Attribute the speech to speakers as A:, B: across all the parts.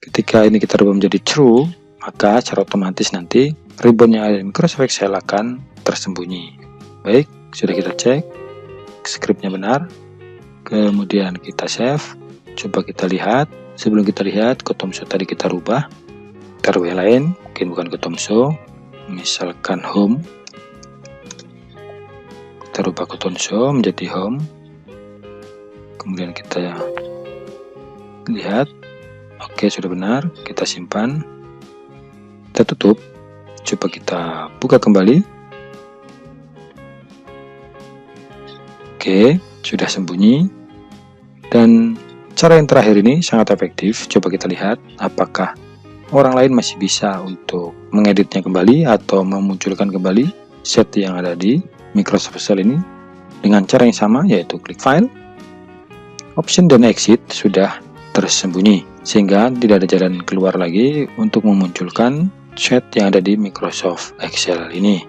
A: Ketika ini kita rubah menjadi true, maka secara otomatis nanti ribbon yang ada di Microsoft Excel akan tersembunyi. Baik, sudah kita cek scriptnya benar, kemudian kita save. Coba kita lihat. Sebelum kita lihat, custom show tadi kita rubah, kita rubah yang lain, mungkin bukan custom show, misalkan home. Kita rubah custom show menjadi home, kemudian kita lihat. Oke, sudah benar, kita simpan, kita tutup. Coba kita buka kembali. Oke, sudah sembunyi. Dan cara yang terakhir ini sangat efektif. Coba kita lihat apakah orang lain masih bisa untuk mengeditnya kembali atau memunculkan kembali set yang ada di Microsoft Excel ini dengan cara yang sama, yaitu klik file, option dan exit. Sudah tersembunyi sehingga tidak ada jalan keluar lagi untuk memunculkan set yang ada di Microsoft Excel ini.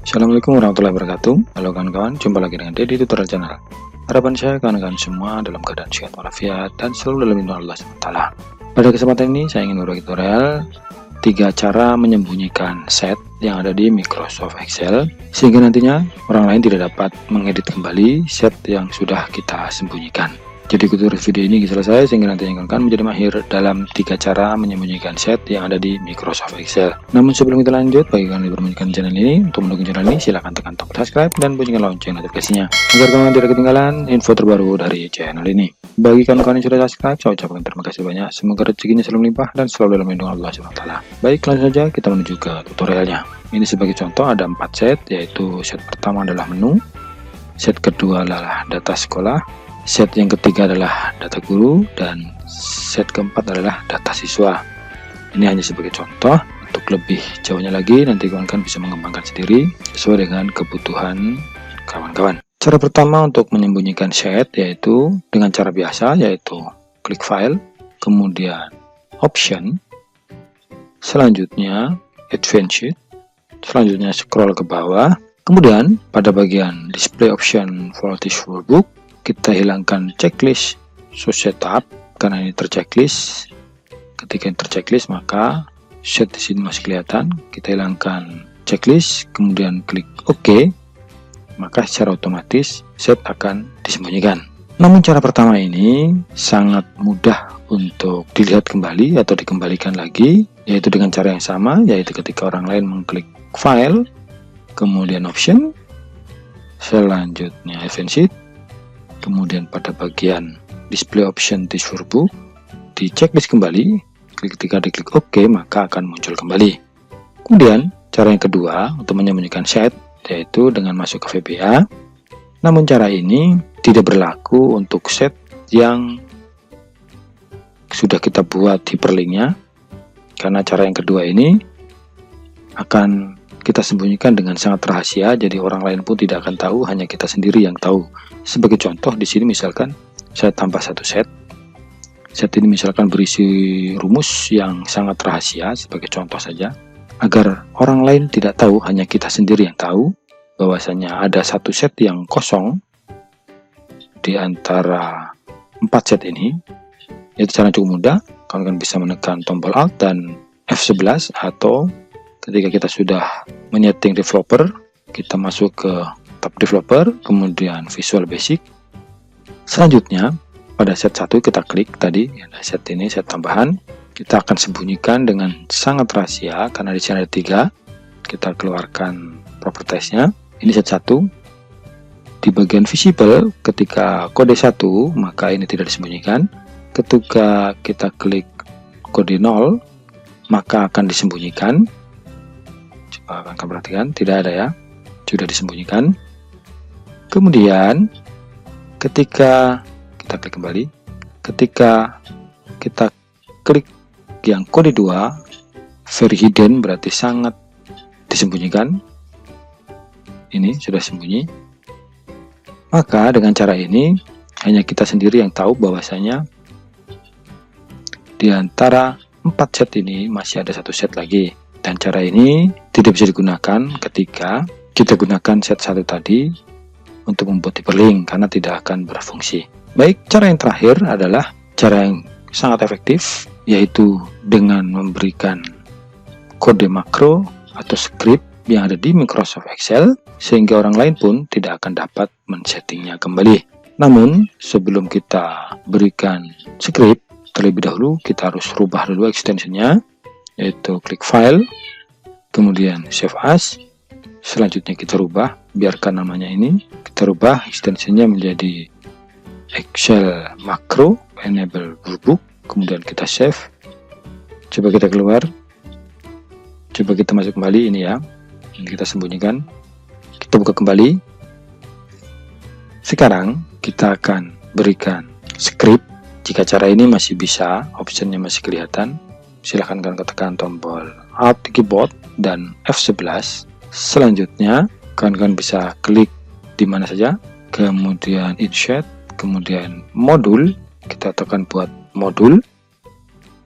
A: Assalamualaikum warahmatullahi wabarakatuh. Halo kawan-kawan, jumpa lagi dengan Deddy Tutorial Channel. Harapan saya kawan-kawan semua dalam keadaan sehat walafiat dan selalu dalam lindungan Allah SWT. Pada kesempatan ini saya ingin berbagi tutorial 3 cara menyembunyikan set yang ada di Microsoft Excel sehingga nantinya orang lain tidak dapat mengedit kembali set yang sudah kita sembunyikan. Jadi ikuti terus video ini selesai sehingga nantinya kalian menjadi mahir dalam 3 cara menyembunyikan set yang ada di Microsoft Excel. Namun sebelum kita lanjut, bagi kalian yang baru menemukan channel ini, untuk mendukung channel ini silahkan tekan tombol subscribe dan bunyikan lonceng notifikasinya agar kalian tidak ketinggalan info terbaru dari channel ini. Bagi kawan-kawan yang sudah subscribe, saya ucapkan terima kasih banyak. Semoga rezekinya selalu melimpah dan selalu dalam lindungan Allah SWT. Baik, langsung saja kita menuju ke tutorialnya. Ini sebagai contoh ada 4 set, yaitu set pertama adalah menu, set kedua adalah data sekolah, set yang ketiga adalah data guru, dan set keempat adalah data siswa. Ini hanya sebagai contoh. Untuk lebih jauhnya lagi nanti kawan-kawan bisa mengembangkan sendiri sesuai dengan kebutuhan kawan-kawan. Cara pertama untuk menyembunyikan set yaitu dengan cara biasa, yaitu klik file, kemudian option, selanjutnya advanced sheet, selanjutnya scroll ke bawah, kemudian pada bagian display option for this workbook kita hilangkan checklist show setup karena ini terchecklist. Ketika ini terchecklist maka set di sini masih kelihatan. Kita hilangkan checklist, kemudian klik OK, maka secara otomatis set akan disembunyikan. Namun cara pertama ini sangat mudah untuk dilihat kembali atau dikembalikan lagi, yaitu dengan cara yang sama, yaitu ketika orang lain mengklik file, kemudian option, selanjutnya advanced sheet, kemudian pada bagian display option this workbook di checklist kembali, ketika diklik OK maka akan muncul kembali. Kemudian cara yang kedua untuk menyembunyikan set yaitu dengan masuk ke VBA. Namun cara ini tidak berlaku untuk set yang sudah kita buat hyperlinknya, karena cara yang kedua ini akan kita sembunyikan dengan sangat rahasia, jadi orang lain pun tidak akan tahu, hanya kita sendiri yang tahu. Sebagai contoh di sini misalkan saya tambah satu set. Set ini misalkan berisi rumus yang sangat rahasia sebagai contoh saja, agar orang lain tidak tahu, hanya kita sendiri yang tahu bahwasanya ada satu set yang kosong di antara 4 set ini. Itu cara cukup mudah, kalian bisa menekan tombol Alt dan F11, atau ketika kita sudah menyeting developer, kita masuk ke tab developer, kemudian Visual Basic. Selanjutnya pada set 1 kita klik tadi, ada set ini, set tambahan. Kita akan sembunyikan dengan sangat rahasia karena di sini ada 3. Kita keluarkan propertiesnya. Ini set 1. Di bagian visible ketika kode 1 maka ini tidak disembunyikan. Ketika kita klik kode 0 maka akan disembunyikan. Coba akan perhatikan, tidak ada ya, sudah disembunyikan. Kemudian ketika kita klik kembali, ketika kita klik yang kode 2 very hidden berarti sangat disembunyikan, ini sudah sembunyi. Maka dengan cara ini hanya kita sendiri yang tahu bahwasanya di antara 4 set ini masih ada satu set lagi. Dan cara ini tidak bisa digunakan ketika kita gunakan set 1 tadi untuk membuat hyperlink karena tidak akan berfungsi. Baik, cara yang terakhir adalah cara yang sangat efektif, yaitu dengan memberikan kode makro atau script yang ada di Microsoft Excel sehingga orang lain pun tidak akan dapat men-settingnya kembali. Namun sebelum kita berikan script, terlebih dahulu kita harus rubah dulu extensionnya, yaitu klik file, kemudian save as. Selanjutnya kita rubah, biarkan namanya ini, kita rubah extensionnya menjadi Excel Macro Enable Workbook, kemudian kita save. Coba kita keluar, coba kita masuk kembali ini ya, ini kita sembunyikan, kita buka kembali. Sekarang kita akan berikan script. Jika cara ini masih bisa, optionnya masih kelihatan, silahkan kalian tekan tombol Alt keyboard dan F11. Selanjutnya kalian bisa klik di mana saja, kemudian insert, kemudian modul, kita tekan buat modul,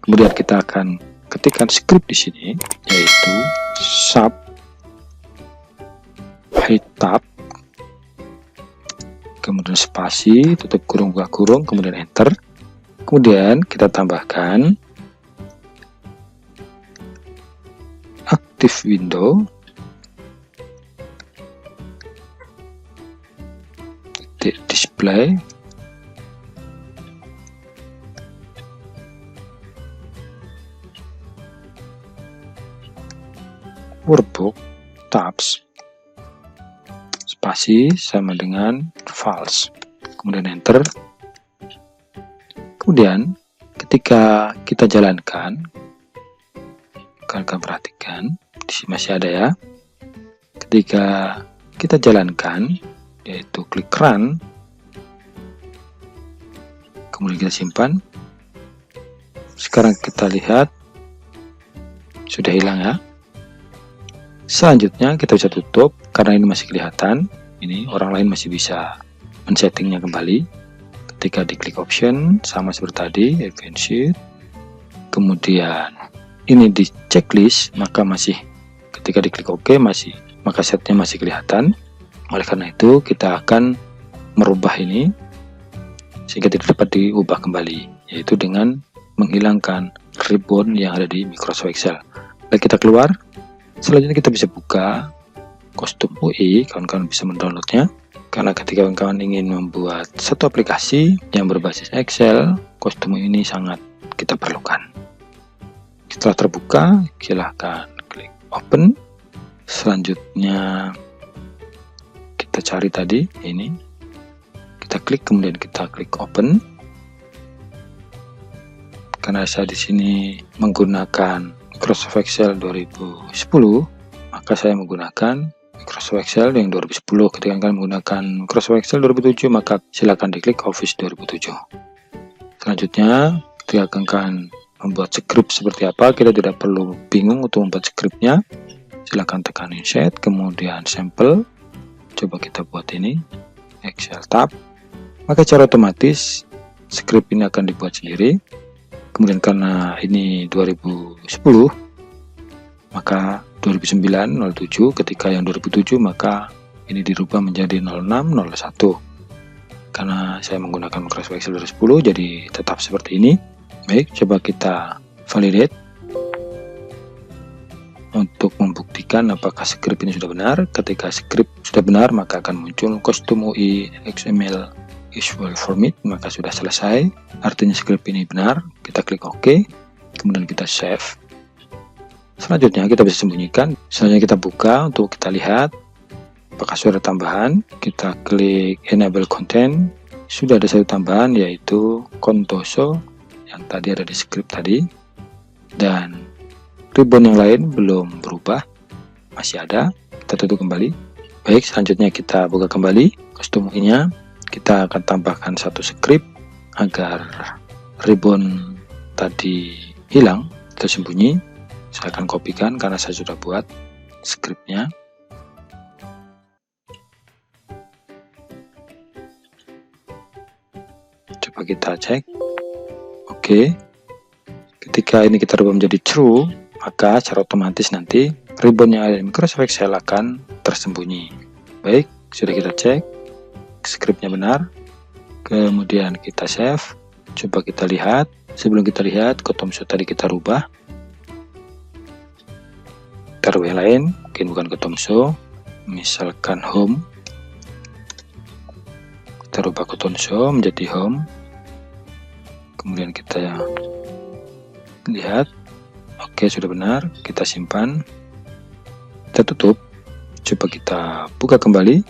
A: kemudian kita akan ketikkan script di sini, yaitu sub high tab, kemudian spasi, tutup kurung, buka kurung, kemudian enter. Kemudian kita tambahkan active window, display, workbook, tabs, spasi sama dengan false, kemudian enter. Kemudian ketika kita jalankan, kalian perhatikan di sini masih ada ya. Ketika kita jalankan, yaitu klik run, kemudian kita simpan. Sekarang kita lihat sudah hilang ya. Selanjutnya kita bisa tutup karena ini masih kelihatan. Ini orang lain masih bisa men-settingnya kembali. Ketika diklik option sama seperti tadi, advanced sheet, kemudian ini di checklist, maka masih ketika diklik OK maka setnya masih kelihatan. Oleh karena itu kita akan merubah ini sehingga tidak dapat diubah kembali, yaitu dengan menghilangkan ribbon yang ada di Microsoft Excel. Baik, kita keluar. Selanjutnya kita bisa buka kostum UI, kawan-kawan bisa mendownloadnya. Karena ketika kawan-kawan ingin membuat satu aplikasi yang berbasis Excel, kostum ini sangat kita perlukan. Setelah terbuka, silahkan klik open. Selanjutnya kita cari tadi ini, kita klik, kemudian kita klik open. Karena saya di sini menggunakan Microsoft Excel 2010, maka saya menggunakan Microsoft Excel yang 2010. Ketika kalian menggunakan Microsoft Excel 2007, maka silakan diklik Office 2007. Selanjutnya, ketika kalian membuat script seperti apa, kita tidak perlu bingung untuk membuat scriptnya. Silakan tekan insert, kemudian sampel. Coba kita buat ini, Excel tab. Maka secara otomatis script ini akan dibuat sendiri. Kemudian karena ini 2010, maka 2009 07, ketika yang 2007 maka ini dirubah menjadi 06 01. Karena saya menggunakan Microsoft Excel 2010, jadi tetap seperti ini. Baik, coba kita validate untuk membuktikan apakah script ini sudah benar. Ketika script sudah benar, maka akan muncul kostum UI XML usual format, maka sudah selesai. Artinya script ini benar. Kita klik OK, kemudian kita save. Selanjutnya kita bisa sembunyikan. Selanjutnya kita buka untuk kita lihat apakah sudah ada tambahan. Kita klik enable content. Sudah ada satu tambahan, yaitu Contoso yang tadi ada di script tadi, dan ribbon yang lain belum berubah, masih ada. Kita tutup kembali. Baik, selanjutnya kita buka kembali kostum UI-nya. Kita akan tambahkan satu script agar ribbon tadi hilang atau sembunyi. Saya akan kopikan karena saya sudah buat scriptnya. Coba kita cek. Oke. Ketika ini kita rubah menjadi true, maka secara otomatis nanti ribbon yang ada di Microsoft Excel akan tersembunyi. Baik, sudah kita cek scriptnya benar, kemudian kita save. Coba kita lihat. Sebelum kita lihat, custom show tadi kita rubah, taruh yang lain, mungkin bukan custom show, misalkan home. Kita rubah custom show menjadi home, kemudian kita lihat. Oke, sudah benar, kita simpan, kita tutup. Coba kita buka kembali.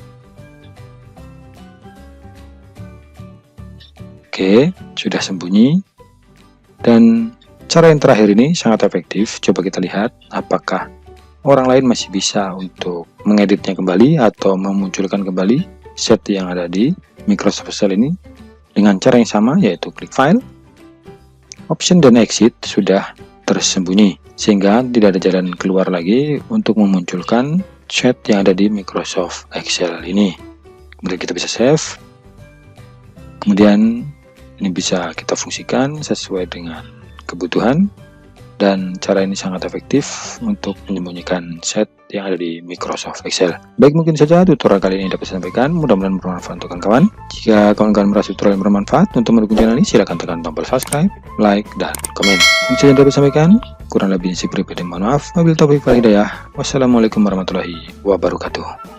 A: Oke, sudah sembunyi. Dan cara yang terakhir ini sangat efektif. Coba kita lihat apakah orang lain masih bisa untuk mengeditnya kembali atau memunculkan kembali set yang ada di Microsoft Excel ini dengan cara yang sama, yaitu klik file, option dan exit. Sudah tersembunyi sehingga tidak ada jalan keluar lagi untuk memunculkan set yang ada di Microsoft Excel ini. Kemudian kita bisa save, kemudian ini bisa kita fungsikan sesuai dengan kebutuhan, dan cara ini sangat efektif untuk menyembunyikan set yang ada di Microsoft Excel. Baik, mungkin saja tutorial kali ini dapat saya sampaikan, mudah-mudahan bermanfaat untuk kawan-kawan. Jika kawan-kawan merasa tutorial bermanfaat, untuk mendukung channel ini silahkan tekan tombol subscribe, like, dan komen. Mungkin saja dapat saya sampaikan, kurang lebih si pribadi mohon maaf. Wabillahi taufiq wal hidayah. Wassalamualaikum warahmatullahi wabarakatuh.